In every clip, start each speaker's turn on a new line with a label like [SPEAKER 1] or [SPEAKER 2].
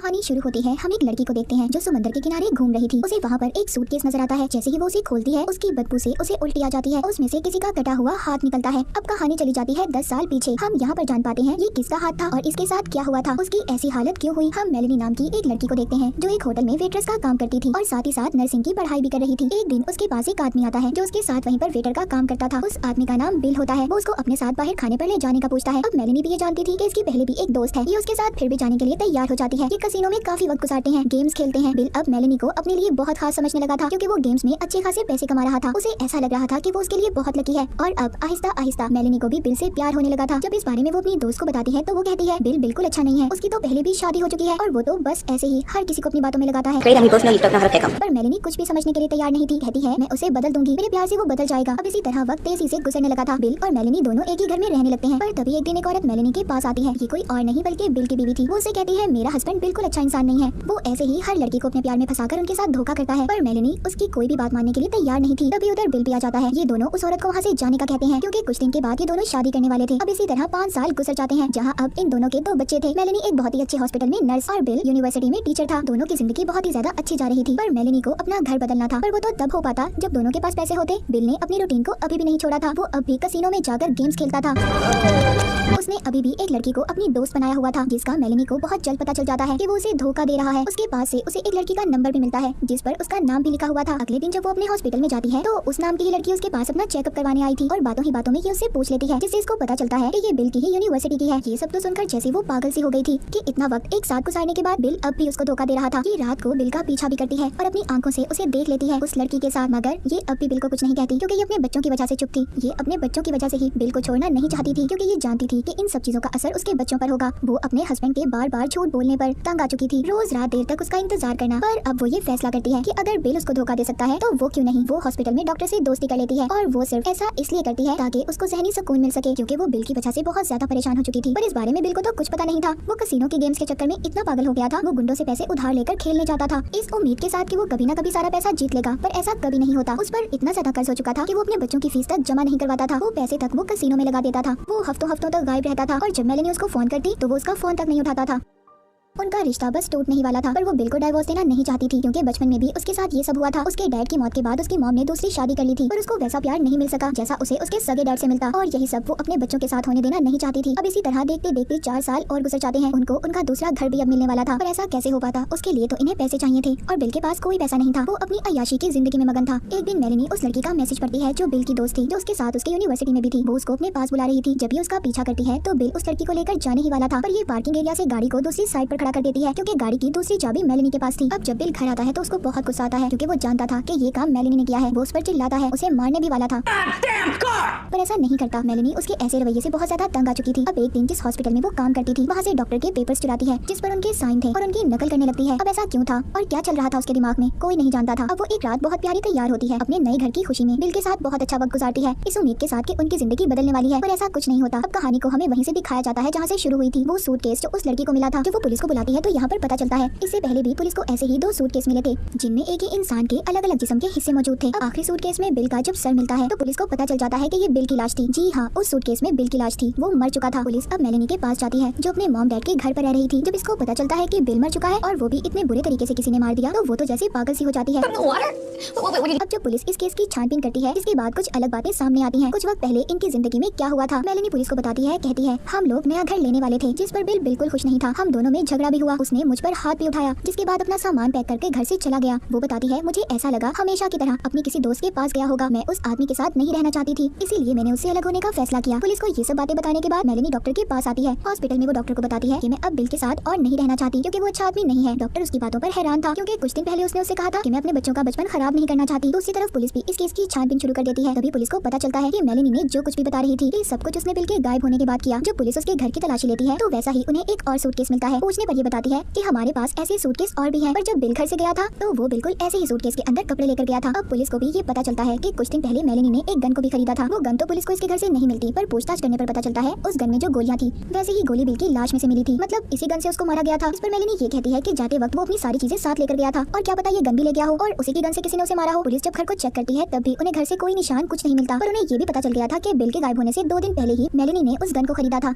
[SPEAKER 1] कहानी शुरू होती है। हम एक लड़की को देखते हैं जो समंदर के किनारे घूम रही थी। उसे वहाँ पर एक सूटकेस नजर आता है। जैसे ही वो उसे खोलती है उसकी बदबू से उसे उल्टी आ जाती है। उसमें से किसी का कटा हुआ हाथ निकलता है। अब कहानी चली जाती है 10 साल पीछे। हम यहाँ पर जान पाते हैं ये किसका हाथ था और इसके साथ क्या हुआ था, उसकी ऐसी हालत क्यों हुई। हम मेलेनी नाम की एक लड़की को देखते हैं जो एक होटल में वेट्रेस का काम करती थी और साथ ही साथ नर्सिंग की पढ़ाई भी कर रही थी। एक दिन उसके पास एक आदमी आता है जो उसके साथ वहीं पर वेटर का काम करता था। उस आदमी का नाम बिल होता है। वो उसको अपने साथ बाहर खाने पर ले जाने का पूछता है। अब मेलेनी भी ये जानती थी कि इसकी पहले भी एक दोस्त है। ये उसके साथ फिर भी जाने के लिए तैयार हो जाती है। ये कसिनो में काफी वक्त गुजारते हैं, गेम्स खेलते हैं। बिल अब मेलेनी को अपने लिए बहुत खास समझने लगा था क्योंकि वो गेम्स में अच्छे खासे पैसे कमा रहा था। उसे ऐसा लग रहा था कि वो उसके लिए बहुत लकी है और अब आहिस्ता आहिस्ता मेलेनी को भी बिल से प्यार होने लगा था। जब इस बारे में वो अपनी दोस्त को बताती है तो वो कहती है बिल बिल्कुल अच्छा नहीं है, उसकी तो पहले भी शादी हो चुकी है और वो तो बस ऐसे ही हर किसी को अपनी बातों में लगाता है। पर मेलेनी कुछ भी समझने के लिए तैयार नहीं थी। कहती है मैं उसे बदल दूंगी, मेरे प्यार से वो बदल जाएगा। अब इसी तरह वक्त तेजी से गुजरने लगा था। बिल और मेलेनी दोनों एक ही घर में रहने लगते हैं। पर तभी एक दिन एक औरत मेलेनी के पास आती है। ये कोई और नहीं बल्कि बिल की बीवी थी। वो उसे कहती है मेरा हस्बैंड बिल्कुल अच्छा इंसान नहीं है, वो ऐसे ही हर लड़की को अपने प्यार में फंसाकर उनके साथ धोखा करता है। पर मेलेनी उसकी कोई भी बात मानने के लिए तैयार नहीं थी। तभी उधर बिल भी आ जाता है। ये दोनों उस औरत को वहाँ से जाने का कहते हैं क्योंकि कुछ दिन के बाद ये दोनों शादी करने वाले थे। अब इसी तरह 5 साल गुजर जाते हैं जहाँ अब इन दोनों के 2 बच्चे थे। मेलेनी एक बहुत ही अच्छे हॉस्पिटल में नर्स और बिल यूनिवर्सिटी में टीचर था। दोनों की जिंदगी बहुत ही ज्यादा अच्छी जा रही थी। पर मेलेनी को अपना घर बदलना था, पर वो तो तब हो पाता जब दोनों के पास पैसे होते। बिल ने अपनी रूटीन को अभी भी नहीं छोड़ा था। वो अब भी कसिनो में जाकर गेम्स खेलता था। उसने अभी भी एक लड़की को अपनी दोस्त बनाया हुआ था जिसका मेलेनी को बहुत जल्द पता चल जाता है कि वो उसे धोखा दे रहा है। उसके पास से उसे एक लड़की का नंबर भी मिलता है जिस पर उसका नाम भी लिखा हुआ था। अगले दिन जब वो अपने हॉस्पिटल में जाती है तो उस नाम की ही लड़की उसके पास अपना चेकअप करवाने आई थी और बातों ही बातों में ये उससे पूछ लेती है, जिससे इसको पता चलता है कि ये बिल की ही यूनिवर्सिटी की है। ये सब तो सुनकर जैसे वो पागल सी हो गई थी कि इतना वक्त एक साथ गुजारने के बाद बिल अब भी उसको धोखा दे रहा था। ये रात को बिल का पीछा भी करती है और अपनी आंखों से उसे देख लेती है उस लड़की के साथ, मगर ये अब भी बिल को कुछ नहीं कहती क्योंकि ये अपने बच्चों की वजह से चुप थी। ये अपने बच्चों की वजह से ही बिल को छोड़ना नहीं चाहती थी क्योंकि ये जानती थी कि इन सब चीजों का असर उसके बच्चों पर होगा। वो अपने हस्बैंड के बार बार झूठ बोलने पर तंग आ चुकी थी, रोज रात देर तक उसका इंतजार करना। पर अब वो ये फैसला करती है कि अगर बिल उसको धोखा दे सकता है तो वो क्यों नहीं। वो हॉस्पिटल में डॉक्टर से दोस्ती कर लेती है और वो सिर्फ ऐसा इसलिए करती है ताकि उसको ज़हनी सुकून मिल सके क्योंकि वो बिल की वजह से बहुत ज्यादा परेशान हो चुकी थी। पर इस बारे में बिल को तो कुछ पता नहीं था। वो कसिनो के गेम्स के चक्कर में इतना पागल हो गया था, वो गुंडों से पैसे उधार लेकर खेलने जाता था इस उम्मीद के साथ कि वो कभी ना कभी सारा पैसा जीत लेगा, पर ऐसा कभी नहीं होता। उस पर इतना ज्यादा कर्ज हो चुका था कि वो अपने बच्चों की फीस तक जमा नहीं करवाता था। वो पैसे तक वो कसिनो में लगा देता था। वो हफ्तों हफ्तों तक गायब रहता था और जब मेलेनी उसको फोन करती तो वो उसका फोन तक नहीं उठाता था। उनका रिश्ता बस टूटने ही वाला था। पर वो बिल को डाइवोर्स देना नहीं चाहती थी क्योंकि बचपन में भी उसके साथ ये सब हुआ था। उसके डैड की मौत के बाद उसकी मॉम ने दूसरी शादी कर ली थी पर उसको वैसा प्यार नहीं मिल सका जैसा उसे उसके सगे डैड से मिलता और यही सब वो अपने बच्चों के साथ होने देना नहीं चाहती थी। अब इसी तरह देखते देखते 4 साल और गुजर जाते हैं। उनको उनका दूसरा घर भी अब मिलने वाला था, पर ऐसा कैसे हो पाता। उसके लिए तो इन्हें पैसे चाहिए थे और बिल के पास कोई पैसा नहीं था। वो अपनी अय्याशी की जिंदगी में मगन था। एक दिन मेलेनी उस लड़की का मैसेज पढ़ती है जो बिल की दोस्त थी, जो उसके साथ उसके यूनिवर्सिटी में भी थी। वो उसको अपने पास बुला रही थी। जब भी उसका पीछा करती है तो बिल उस लड़की को लेकर जाने ही वाला था, पर ये पार्किंग एरिया से गाड़ी को दूसरी साइड पर खड़ा कर देती है क्योंकि गाड़ी की दूसरी चाबी मेलेनी के पास थी। अब जब बिल घर आता है तो उसको बहुत गुस्सा आता है क्योंकि वो जानता था कि ये काम मेलेनी ने किया है। वो उस पर चिल्लाता है, उसे मारने भी वाला था पर ऐसा नहीं करता। मेलेनी उसके ऐसे रवैये से बहुत ज्यादा तंग आ चुकी थी। अब एक दिन जिस हॉस्पिटल में वो काम करती थी वहाँ से डॉक्टर के पेपर्स चुराती है जिस पर उनके साइन थे और उनकी नकल करने लगती है। अब ऐसा क्यों था और क्या चल रहा था उसके दिमाग में कोई नहीं जानता था। अब वो एक रात बहुत प्यारी तैयार होती है अपने नए घर की खुशी में, बिल के साथ बहुत अच्छा वक्त गुजारती है इस उम्मीद के साथ कि उनकी जिंदगी बदलने वाली है, पर ऐसा कुछ नहीं होता। अब कहानी को हमें वहीं से दिखाया जाता है जहाँ से शुरू हुई थी। वो सूटकेस जो उस लड़की को मिला था, जब वो पुलिस को बुलाती है तो यहाँ पर पता चलता है इससे पहले भी पुलिस को ऐसे ही 2 सूटकेस मिले थे जिनमें एक ही इंसान के अलग अलग जिस्म के हिस्से मौजूद थे। अब आखिरी सूटकेस में बिल का जब सर मिलता है तो पुलिस को पता चल जाता है कि ये बिल की लाश थी। जी हाँ, उस सूटकेस में बिल की लाश थी, वो मर चुका था। पुलिस अब मेलेनी के पास जाती है जो अपने मॉम डैड के घर पर रह रही थी। जब इसको पता चलता है कि बिल मर चुका है और वो भी इतने बुरे तरीके से किसी ने मार दिया तो वो तो जैसे पागल सी हो जाती है। अब जब पुलिस इस केस की छानबीन करती है इसके बाद कुछ अलग बातें सामने आती हैं। कुछ वक्त पहले इनकी जिंदगी में क्या हुआ था मेलेनी पुलिस को बताती है। कहती है हम लोग नया घर लेने वाले थे जिस पर बिल बिल्कुल खुश नहीं था। हम दोनों में झगड़ा भी हुआ, उसने मुझ पर हाथ भी उठाया जिसके बाद अपना सामान पैक करके घर से चला गया। वो बताती है मुझे ऐसा लगा हमेशा की तरह अपनी किसी दोस्त के पास गया होगा। मैं उस आदमी के साथ नहीं रहना चाहती थी इसीलिए मैंने उससे अलग होने का फैसला किया। पुलिस को ये सब बातें बताने के बाद मेलेनी डॉक्टर के पास आती है। हॉस्पिटल में वो डॉक्टर को बताती है कि मैं अब बिल के साथ और नहीं रहना चाहती क्योंकि वो अच्छा आदमी नहीं है। डॉक्टर उसकी बातों पर हैरान था क्योंकि कुछ दिन पहले उसने उससे कहा था कि मैं अपने बच्चों का बचपन खराब नहीं करना चाहती। दूसरी तरफ पुलिस भी इस केस की छानबीन शुरू कर देती है। तभी पुलिस को पता चलता है कि मेलेनी ने जो कुछ भी बता रही थी ये सब कुछ उसने बिल के गायब होने के बाद किया। जब पुलिस उसके घर की तलाशी लेती है तो वैसा ही उन्हें एक और सूटकेस मिलता है। पूछने पर ये बताती है कि हमारे पास ऐसे सूटकेस और भी हैं, पर जब बिल घर से गया था तो वो बिल्कुल ऐसे ही सूटकेस के अंदर कपड़े लेकर गया था। अब पुलिस को भी ये पता चलता है कि कुछ दिन पहले मेलेनी ने एक गन को भी खरीदा था। वो गन तो पुलिस को इसके घर से नहीं मिलती, पर पूछताछ करने पर पता चलता है उस गन में जो गोलियां थी वैसे ही गोली बिल की लाश में से मिली थी, मतलब इसी गन से उसको मारा गया था। इस पर मेलेनी ये कहती है कि जाते वक्त वो अपनी सारी चीजें साथ लेकर गया था और क्या पता ये गन भी ले गया हो और उसी की गन से किसी ने उसे मारा हो। पुलिस जब घर को चेक करती है तब भी उन्हें घर से कोई निशान कुछ नहीं मिलता, पर उन्हें ये भी पता चल गया था कि बिल के गायब होने से 2 दिन पहले ही मेलेनी ने उस गन को खरीदा था।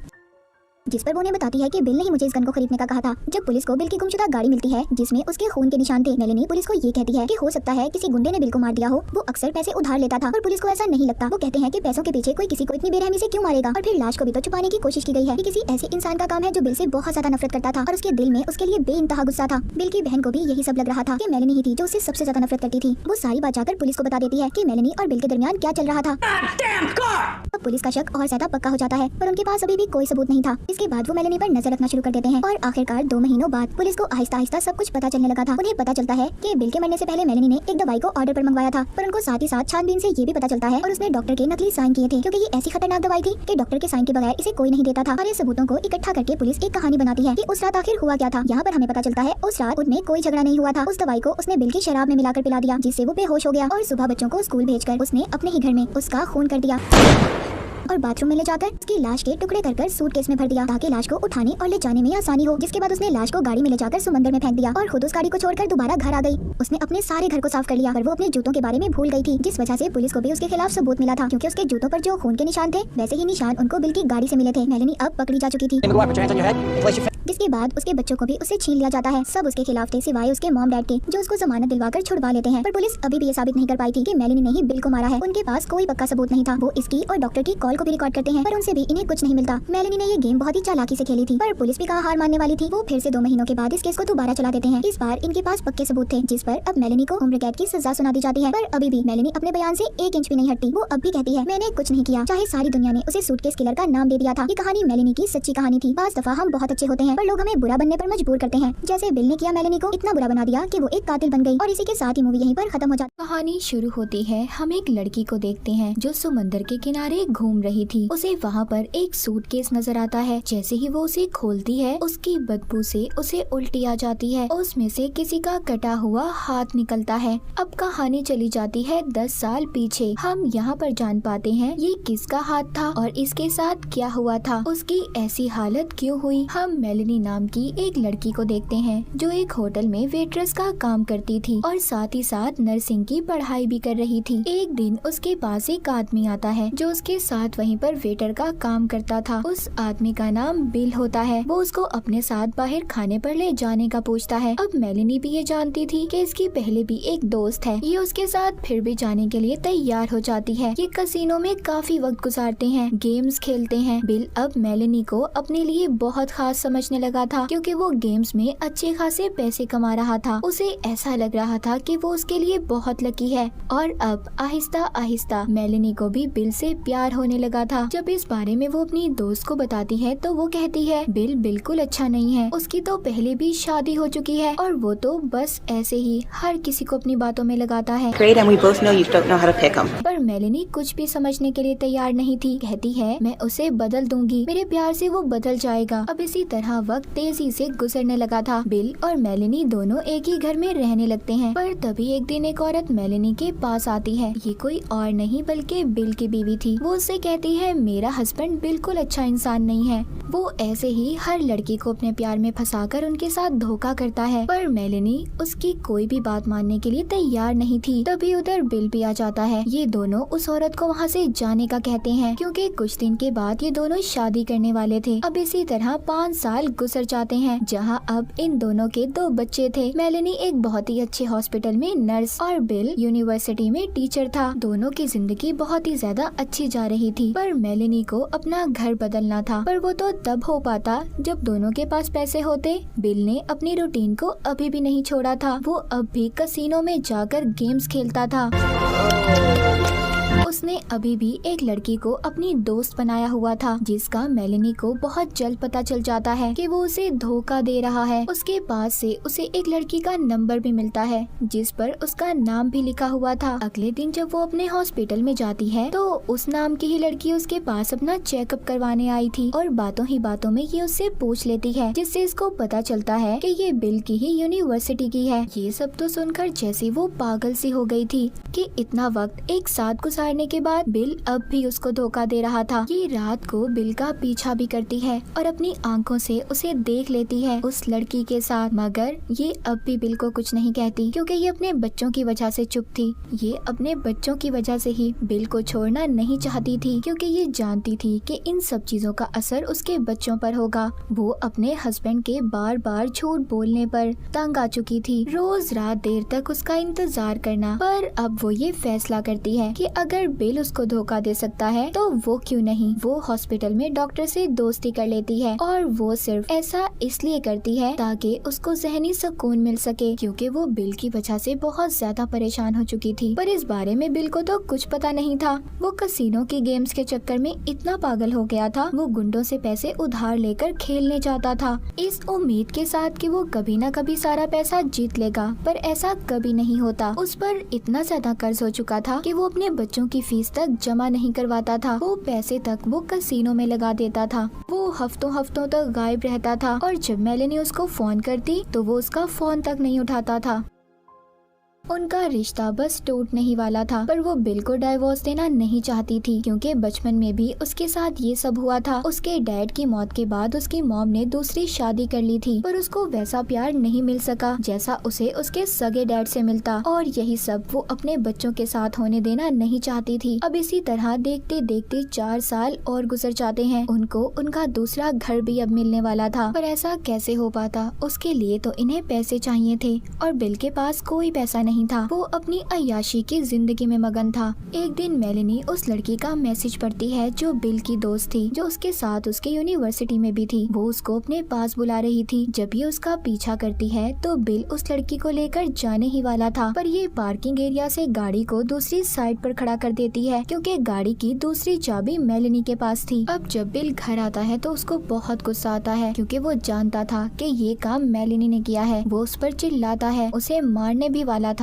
[SPEAKER 1] जिस पर वो उन्हें बताती है कि बिल ने ही मुझे इस गन को खरीदने का कहा था। जब पुलिस को बिल की गुमशुदा गाड़ी मिलती है जिसमें उसके खून के निशान थे, मेलेनी पुलिस को ये कहती है कि हो सकता है किसी गुंडे ने बिल को मार दिया हो। वो अक्सर पैसे उधार लेता था, पर पुलिस को ऐसा नहीं लगता। वो कहते हैं कि पैसों के पीछे कोई किसी को इतनी बेरहमी से क्यों मारेगा। और फिर लाश को भी तो छुपाने की कोशिश की गई है कि किसी ऐसे इंसान का काम है जो बिल से बहुत ज्यादा नफरत करता था और उसके दिल में उसके लिए बेइंतहा गुस्सा था। बिल की बहन को भी यही सब लग रहा था कि मेलेनी ही थी जो उससे सबसे ज्यादा नफरत करती थी। वो सारी बात जाकर पुलिस को बता देती है कि मेलेनी और बिल के दरमियान क्या चल रहा था। अब पुलिस का शक और ज्यादा पक्का हो जाता है, पर उनके पास अभी भी कोई सबूत नहीं था। इसके बाद वो मेलेनी पर नजर रखना शुरू कर देते हैं और आखिरकार 2 महीनों बाद पुलिस को आहिस्ता आहिस्ता सब कुछ पता चलने लगा था। उन्हें पता चलता है कि बिल के मरने से पहले मेलेनी ने एक दवाई को ऑर्डर पर मंगवाया था, पर उनको साथ ही साथ छानबीन से ये भी पता चलता है और उसने डॉक्टर के नकली साइन किए थे, क्योंकि ये ऐसी खतरनाक दवाई थी कि डॉक्टर के साइन के बगैर इसे कोई नहीं देता था। और ये सबूतों को इकट्ठा करके पुलिस एक कहानी बनाती है कि उस रात आखिर हुआ क्या था। यहाँ पर हमें पता चलता है उस रात उनमें कोई झगड़ा नहीं हुआ था। उस दवाई को उसने बिल की शराब में मिलाकर पिला दिया, जिससे वो बेहोश हो गया और सुबह बच्चों को स्कूल भेजकर उसने अपने ही घर में उसका खून कर दिया और बाथरूम में ले जाकर उसकी लाश के टुकड़े कर सूटकेस में भर दिया ताकि लाश को उठाने और ले जाने में आसानी हो। जिसके बाद उसने लाश को गाड़ी में ले जाकर समंदर में फेंक दिया और खुद उस गाड़ी को छोड़कर दोबारा घर आ गई। उसने अपने सारे घर को साफ कर लिया, पर वो अपने जूतों के बारे में भूल गई थी, जिस वजह से पुलिस को भी उसके खिलाफ सबूत मिला था, क्योंकि उसके जूतों पर जो खून के निशान थे वैसे ही निशान उनको बिल की गाड़ी से मिले थे। मेलेनी अब पकड़ी जा चुकी थी, जिसके बाद उसके बच्चों को भी उससे छीन लिया जाता है। सब उसके खिलाफ थे सिवाय उसके मॉम डैड के, जो उसको जमानत दिलवाकर छुड़वा लेते हैं। पर पुलिस अभी भी ये साबित नहीं कर पाई थी कि मेलेनी ने ही बिल को मारा है। उनके पास कोई पक्का सबूत नहीं था। वो इसकी और डॉक्टर की कॉल को भी रिकॉर्ड करते हैं, पर उनसे भी इन्हें कुछ नहीं मिलता। मेलेनी ने ये गेम बहुत ही चालाकी से खेली थी, पर पुलिस भी कहाँ हार मानने वाली थी। वो फिर से 2 महीनों के बाद इस केस को दोबारा चला देते हैं। इस बार इनके पास पक्के सबूत थे, जिस पर अब मेलेनी को उम्र कैद की सजा सुना दी जाती है। पर अभी भी मेलेनी अपने बयान से 1 इंच भी नहीं हटती। वो अब भी कहती है मैंने कुछ नहीं किया, चाहे सारी दुनिया ने उसे सूटकेस किलर का नाम दे दिया था। ये कहानी मेलेनी की सच्ची कहानी थी। बाज़ दफा हम बहुत अच्छे होते हैं, पर लोग हमें बुरा बनने पर मजबूर करते हैं, जैसे बिल ने किया मेलेनी को इतना बुरा बना दिया कि वो एक कातिल बन गई। और इसी के साथ ही मूवी यहीं पर खत्म हो जाती।
[SPEAKER 2] कहानी शुरू होती है, हम एक लड़की को देखते हैं जो समंदर के किनारे घूम रही थी। उसे वहाँ पर एक सूटकेस नजर आता है। जैसे ही वो उसे खोलती है, उसकी बदबू से उसे उल्टी आ जाती है। उसमें से किसी का कटा हुआ हाथ निकलता है। अब कहानी चली जाती है 10 साल पीछे। हम यहाँ पर जान पाते हैं ये किसका हाथ था और इसके साथ क्या हुआ था, उसकी ऐसी हालत क्यों हुई। हम मेलेनी नाम की एक लड़की को देखते हैं जो एक होटल में वेट्रेस का काम करती थी और साथ ही साथ नर्सिंग की पढ़ाई भी कर रही थी। एक दिन उसके पास एक आदमी आता है जो उसके साथ वहीं पर वेटर का काम करता था। उस आदमी का नाम बिल होता है। वो उसको अपने साथ बाहर खाने पर ले जाने का पूछता है। अब मेलेनी भी ये जानती थी कि इसकी पहले भी एक दोस्त है। ये उसके साथ फिर भी जाने के लिए तैयार हो जाती है। ये कसिनो में काफी वक्त गुजारते हैं, गेम्स खेलते हैं। बिल अब मेलेनी को अपने लिए बहुत खास समझने लगा था, क्योंकि वो गेम्स में अच्छे खासे पैसे कमा रहा था। उसे ऐसा लग रहा था कि वो उसके लिए बहुत लकी है। और अब आहिस्ता आहिस्ता मेलेनी को भी बिल से प्यार होने लगा था। जब इस बारे में वो अपनी दोस्त को बताती है तो वो कहती है बिल बिल्कुल अच्छा नहीं है, उसकी तो पहले भी शादी हो चुकी है और वो तो बस ऐसे ही हर किसी को अपनी बातों में लगाता है। पर मेलेनी कुछ भी समझने के लिए तैयार नहीं थी। कहती है मैं उसे बदल दूंगी, मेरे प्यार से वो बदल जाएगा। अब इसी तरह वक्त तेजी से गुजरने लगा था। बिल और मेलेनी दोनों एक ही घर में रहने लगते हैं। पर तभी एक दिन एक औरत मेलेनी के पास आती है। ये कोई और नहीं बल्कि बिल की बीवी थी। वो उससे कहती है मेरा हस्बैंड बिल्कुल अच्छा इंसान नहीं है, वो ऐसे ही हर लड़की को अपने प्यार में फंसाकर उनके साथ धोखा करता है। पर मेलेनी उसकी कोई भी बात मानने के लिए तैयार नहीं थी। तभी उधर बिल भी आ जाता है। ये दोनों उस औरत को वहाँ से जाने का कहते हैं, क्योंकि कुछ दिन के बाद ये दोनों शादी करने वाले थे। अब इसी तरह 5 साल गुजर जाते हैं, जहाँ अब इन दोनों के 2 बच्चे थे। मेलेनी एक बहुत ही अच्छे हॉस्पिटल में नर्स और बिल यूनिवर्सिटी में टीचर था। दोनों की जिंदगी बहुत ही ज्यादा अच्छी जा रही थी। पर मेलेनी को अपना घर बदलना था, पर वो तो तब हो पाता जब दोनों के पास पैसे होते। बिल ने अपनी रूटीन को अभी भी नहीं छोड़ा था। वो अब भी कसिनो में जाकर गेम्स खेलता था। उसने अभी भी एक लड़की को अपनी दोस्त बनाया हुआ था, जिसका मेलेनी को बहुत जल्द पता चल जाता है कि वो उसे धोखा दे रहा है। उसके पास से उसे एक लड़की का नंबर भी मिलता है, जिस पर उसका नाम भी लिखा हुआ था। अगले दिन जब वो अपने हॉस्पिटल में जाती है तो उस नाम की ही लड़की उसके पास अपना चेकअप करवाने आई थी और बातों ही बातों में ये उससे पूछ लेती है, जिससे इसको पता चलता है कि ये बिल की ही यूनिवर्सिटी की है। ये सब तो सुनकर जैसे वो पागल सी हो गई थी कि इतना वक्त एक साथ गुजारने करने के बाद बिल अब भी उसको धोखा दे रहा था। ये रात को बिल का पीछा भी करती है और अपनी आंखों से उसे देख लेती है उस लड़की के साथ, मगर ये अब भी बिल को कुछ नहीं कहती क्योंकि ये अपने बच्चों की वजह से चुप थी। ये अपने बच्चों की वजह से ही बिल को छोड़ना नहीं चाहती थी क्योंकि ये जानती थी कि इन सब चीजों का असर उसके बच्चों पर होगा। वो अपने हस्बैंड के बार बार झूठ बोलने पर तंग आ चुकी थी, रोज रात देर तक उसका इंतजार करना। पर अब वो ये फैसला करती है कि अगर बिल उसको धोखा दे सकता है तो वो क्यों नहीं। वो हॉस्पिटल में डॉक्टर से दोस्ती कर लेती है और वो सिर्फ ऐसा इसलिए करती है ताकि उसको ज़हनी सुकून मिल सके क्योंकि वो बिल की वजह से बहुत ज्यादा परेशान हो चुकी थी। पर इस बारे में बिल को तो कुछ पता नहीं था। वो कसिनो की गेम्स के चक्कर में इतना पागल हो गया था, वो गुंडों से पैसे उधार लेकर खेलने जाता था इस उम्मीद के साथ कि वो कभी न कभी सारा पैसा जीत लेगा, पर ऐसा कभी नहीं होता। उस पर इतना ज्यादा कर्ज हो चुका था कि वो अपने बच्चों की फीस तक जमा नहीं करवाता था। वो पैसे तक वो कसिनो में लगा देता था। वो हफ्तों हफ्तों तक गायब रहता था और जब मेलेनी उसको फोन करती तो वो उसका फोन तक नहीं उठाता था। उनका रिश्ता बस टूटने ही वाला था, पर वो बिल को डाइवोर्स देना नहीं चाहती थी क्योंकि बचपन में भी उसके साथ ये सब हुआ था। उसके डैड की मौत के बाद उसकी मॉम ने दूसरी शादी कर ली थी, पर उसको वैसा प्यार नहीं मिल सका जैसा उसे उसके सगे डैड से मिलता, और यही सब वो अपने बच्चों के साथ होने देना नहीं चाहती थी। अब इसी तरह देखते देखते 4 साल और गुजर जाते हैं। उनको उनका दूसरा घर भी अब मिलने वाला था, पर ऐसा कैसे हो पाता। उसके लिए तो इन्हें पैसे चाहिए थे और बिल के पास कोई पैसा नहीं था। वो अपनी अय्याशी की जिंदगी में मगन था। एक दिन मेलेनी उस लड़की का मैसेज पढ़ती है जो बिल की दोस्त थी, जो उसके साथ उसके यूनिवर्सिटी में भी थी। वो उसको अपने पास बुला रही थी। जब ये उसका पीछा करती है तो बिल उस लड़की को लेकर जाने ही वाला था, पर ये पार्किंग एरिया से गाड़ी को दूसरी साइड पर खड़ा कर देती है क्योंकि गाड़ी की दूसरी चाबी मेलेनी के पास थी। अब जब बिल घर आता है तो उसको बहुत गुस्सा आता है क्योंकि वो जानता था कि ये काम मेलेनी ने किया है। वो उस पर चिल्लाता है, उसे मारने भी वाला था,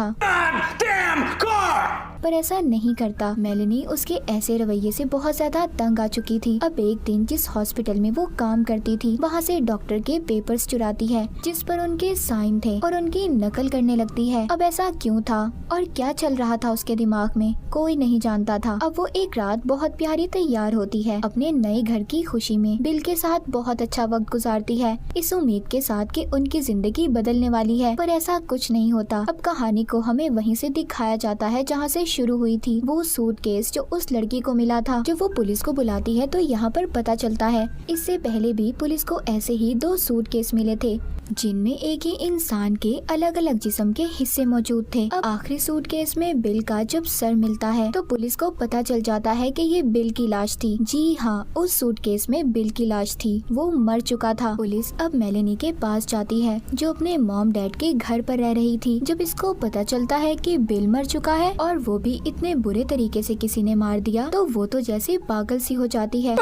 [SPEAKER 2] पर ऐसा नहीं करता। मेलेनी उसके ऐसे रवैये से बहुत ज्यादा तंग आ चुकी थी। अब एक दिन जिस हॉस्पिटल में वो काम करती थी वहाँ से डॉक्टर के पेपर्स चुराती है जिस पर उनके साइन थे और उनकी नकल करने लगती है। अब ऐसा क्यों था और क्या चल रहा था उसके दिमाग में, कोई नहीं जानता था। अब वो एक रात बहुत प्यारी तैयार होती है अपने नए घर की खुशी में। बिल के साथ बहुत अच्छा वक्त गुजारती है इस उम्मीद के साथ कि उनकी जिंदगी बदलने वाली है, पर ऐसा कुछ नहीं होता। अब कहानी को हमें वहीं से दिखाया जाता है जहाँ से शुरू हुई थी। वो सूटकेस जो उस लड़की को मिला था। जब वो पुलिस को बुलाती है तो यहाँ पर पता चलता है इससे पहले भी पुलिस को ऐसे ही 2 सूटकेस मिले थे जिनमें एक ही इंसान के अलग अलग जिस्म के हिस्से मौजूद थे। अब आखिरी सूटकेस में बिल का जब सर मिलता है तो पुलिस को पता चल जाता है कि ये बिल की लाश थी। जी हाँ, उस सूटकेस में बिल की लाश थी, वो मर चुका था। पुलिस अब मेलेनी के पास जाती है जो अपने मॉम डैड के घर पर रह रही थी। जब इसको पता चलता है कि बिल मर चुका है और वो भी इतने बुरे तरीके से किसी ने मार दिया तो वो तो जैसे पागल सी हो जाती है।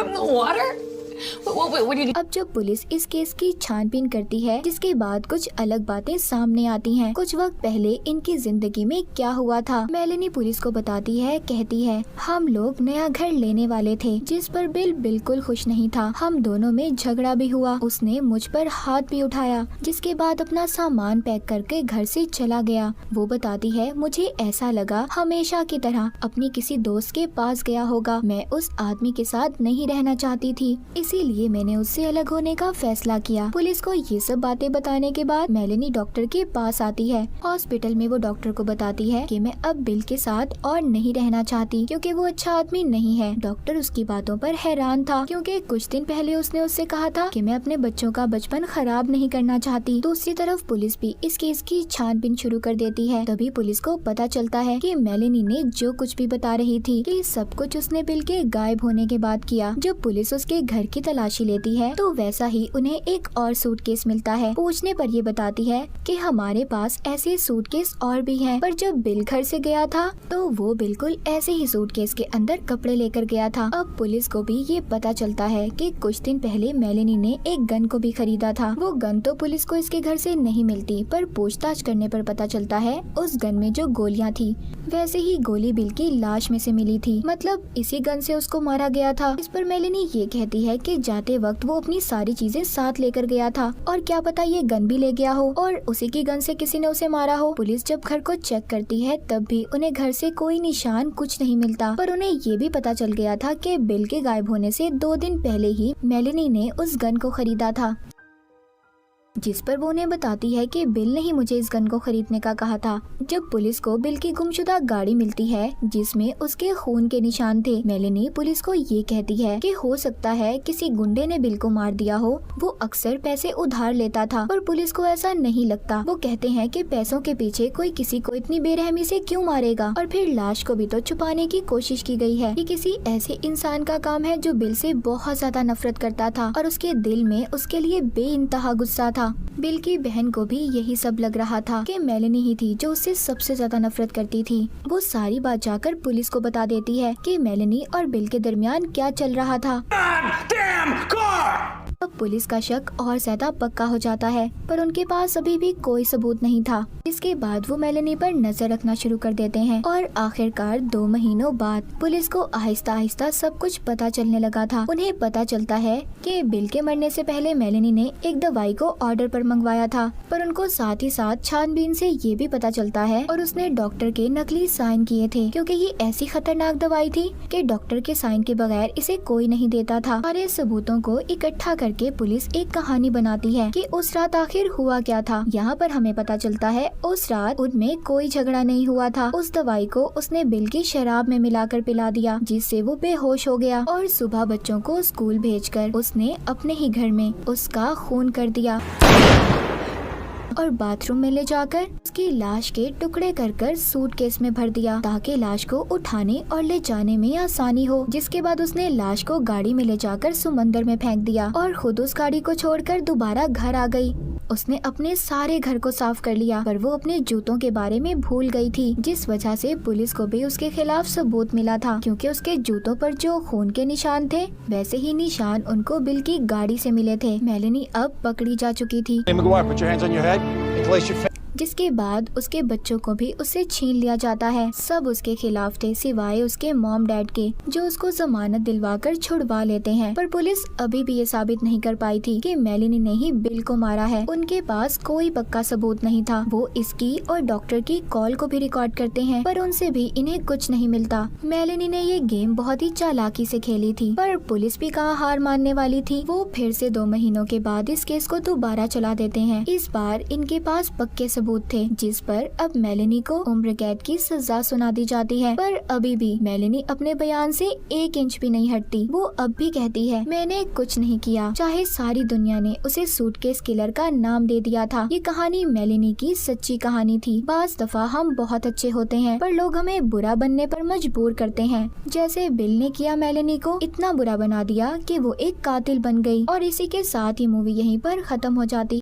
[SPEAKER 2] अब जब पुलिस इस केस की छानबीन करती है जिसके बाद कुछ अलग बातें सामने आती हैं। कुछ वक्त पहले इनकी जिंदगी में क्या हुआ था मेलेनी पुलिस को बताती है। कहती है, हम लोग नया घर लेने वाले थे जिस पर बिल बिल्कुल खुश नहीं था। हम दोनों में झगड़ा भी हुआ, उसने मुझ पर हाथ भी उठाया जिसके बाद अपना सामान पैक करके घर से चला गया। वो बताती है, मुझे ऐसा लगा हमेशा की तरह अपनी किसी दोस्त के पास गया होगा। मैं उस आदमी के साथ नहीं रहना चाहती थी, इसीलिए मैंने उससे अलग होने का फैसला किया। पुलिस को ये सब बातें बताने के बाद मेलेनी डॉक्टर के पास आती है। हॉस्पिटल में वो डॉक्टर को बताती है कि मैं अब बिल के साथ और नहीं रहना चाहती क्योंकि वो अच्छा आदमी नहीं है। डॉक्टर उसकी बातों पर हैरान था क्योंकि कुछ दिन पहले उसने उससे कहा था कि मैं अपने बच्चों का बचपन खराब नहीं करना चाहती। दूसरी तरफ पुलिस भी इस केस की छानबीन शुरू कर देती है। तभी पुलिस को पता चलता है कि मेलेनी ने जो कुछ भी बता रही थी कि सब कुछ उसने बिल के गायब होने के बाद किया। जब पुलिस उसके घर की तलाशी लेती है तो वैसा ही उन्हें एक और सूटकेस मिलता है। पूछने पर ये बताती है कि हमारे पास ऐसे सूटकेस और भी हैं, पर जब बिल घर से गया था तो वो बिल्कुल ऐसे ही सूटकेस के अंदर कपड़े लेकर गया था। अब पुलिस को भी ये पता चलता है कि कुछ दिन पहले मेलेनी ने एक गन को भी खरीदा था। वो गन तो पुलिस को इसके घर से नहीं मिलती, पर पूछताछ करने पर पता चलता है उस गन में जो गोलियां थी वैसे ही गोली बिल की लाश में से मिली थी, मतलब इसी गन से उसको मारा गया था। इस पर मेलेनी ये कहती है कि जाते वक्त वो अपनी सारी चीजें साथ लेकर गया था और क्या पता ये गन भी ले गया हो और उसी की गन से किसी ने उसे मारा हो। पुलिस जब घर को चेक करती है तब भी उन्हें घर से कोई निशान कुछ नहीं मिलता, पर उन्हें ये भी पता चल गया था कि बिल के गायब होने से 2 दिन पहले ही मेलेनी ने उस गन को खरीदा था, जिस पर वो उन्हें बताती है कि बिल ने ही मुझे इस गन को खरीदने का कहा था। जब पुलिस को बिल की गुमशुदा गाड़ी मिलती है जिसमें उसके खून के निशान थे, मेलेनी पुलिस को ये कहती है कि हो सकता है किसी गुंडे ने बिल को मार दिया हो। वो अक्सर पैसे उधार लेता था पर पुलिस को ऐसा नहीं लगता। वो कहते हैं कि पैसों के पीछे कोई किसी को इतनी बेरहमी से क्यों मारेगा, और फिर लाश को भी तो छुपाने की कोशिश की गई है। ये किसी ऐसे इंसान का काम है जो बिल से बहुत ज्यादा नफरत करता था और उसके दिल में उसके लिए बेइंतहा गुस्सा था। बिल की बहन को भी यही सब लग रहा था कि मेलेनी ही थी जो उससे सबसे ज्यादा नफरत करती थी। वो सारी बात जाकर पुलिस को बता देती है कि मेलेनी और बिल के दरमियान क्या चल रहा था। अब पुलिस का शक और ज्यादा पक्का हो जाता है, पर उनके पास अभी भी कोई सबूत नहीं था। इसके बाद वो मेलेनी पर नजर रखना शुरू कर देते हैं और आखिरकार 2 महीनों बाद पुलिस को आहिस्ता आहिस्ता सब कुछ पता चलने लगा था। उन्हें पता चलता है कि बिल के मरने से पहले मेलेनी ने एक दवाई को ऑर्डर पर मंगवाया था, पर उनको साथ ही साथ छानबीन से ये भी पता चलता है और उसने डॉक्टर के नकली साइन किए थे, क्योंकि ये ऐसी खतरनाक दवाई थी कि डॉक्टर के साइन के बगैर इसे कोई नहीं देता था। सारे सबूतों को इकट्ठा करके पुलिस एक कहानी बनाती है कि उस रात आखिर हुआ क्या था। यहाँ पर हमें पता चलता है उस रात उनमें कोई झगड़ा नहीं हुआ था। उस दवाई को उसने बिल की शराब में मिलाकर पिला दिया जिससे वो बेहोश हो गया और सुबह बच्चों को स्कूल भेजकर उसने अपने ही घर में उसका खून कर दिया और बाथरूम में ले जाकर उसकी लाश के टुकड़े कर सूटकेस में भर दिया ताकि लाश को उठाने और ले जाने में आसानी हो। जिसके बाद उसने लाश को गाड़ी में ले जाकर समंदर में फेंक दिया और खुद उस गाड़ी को छोड़कर दोबारा घर आ गई। उसने अपने सारे घर को साफ कर लिया, पर वो अपने जूतों के बारे में भूल गई थी, जिस वजह से पुलिस को भी उसके खिलाफ सबूत मिला था, क्योंकि उसके जूतों पर जो खून के निशान थे वैसे ही निशान उनको बिल की गाड़ी से मिले थे। मेलेनी अब पकड़ी जा चुकी थी, जिसके बाद उसके बच्चों को भी उससे छीन लिया जाता है। सब उसके खिलाफ थे सिवाय उसके मॉम डैड के, जो उसको जमानत दिलवाकर छुड़वा लेते हैं। पर पुलिस अभी भी ये साबित नहीं कर पाई थी कि मेलेनी ने ही बिल को मारा है। उनके पास कोई पक्का सबूत नहीं था। वो इसकी और डॉक्टर की कॉल को भी रिकॉर्ड करते हैं, पर उनसे भी इन्हें कुछ नहीं मिलता। मेलेनी ने ये गेम बहुत ही चालाकी से खेली थी, पर पुलिस भी कहाँ हार मानने वाली थी। वो फिर से 2 महीनों के बाद इस केस को दोबारा चला देते हैं। इस बार इनके पास पक्के सबूत थे, जिस पर अब मेलेनी को उम्र कैद की सजा सुना दी जाती है। पर अभी भी मेलेनी अपने बयान से 1 इंच भी नहीं हटती। वो अब भी कहती है, मैंने कुछ नहीं किया, चाहे सारी दुनिया ने उसे सूटकेस किलर का नाम दे दिया था। ये कहानी मेलेनी की सच्ची कहानी थी। बाज दफा हम बहुत अच्छे होते हैं, पर लोग हमें बुरा बनने पर मजबूर करते हैं, जैसे बिल ने किया। मेलेनी को इतना बुरा बना दिया कि वो एक कातिल बन गई। और इसी के साथ ही मूवी यहीं पर खत्म हो जाती।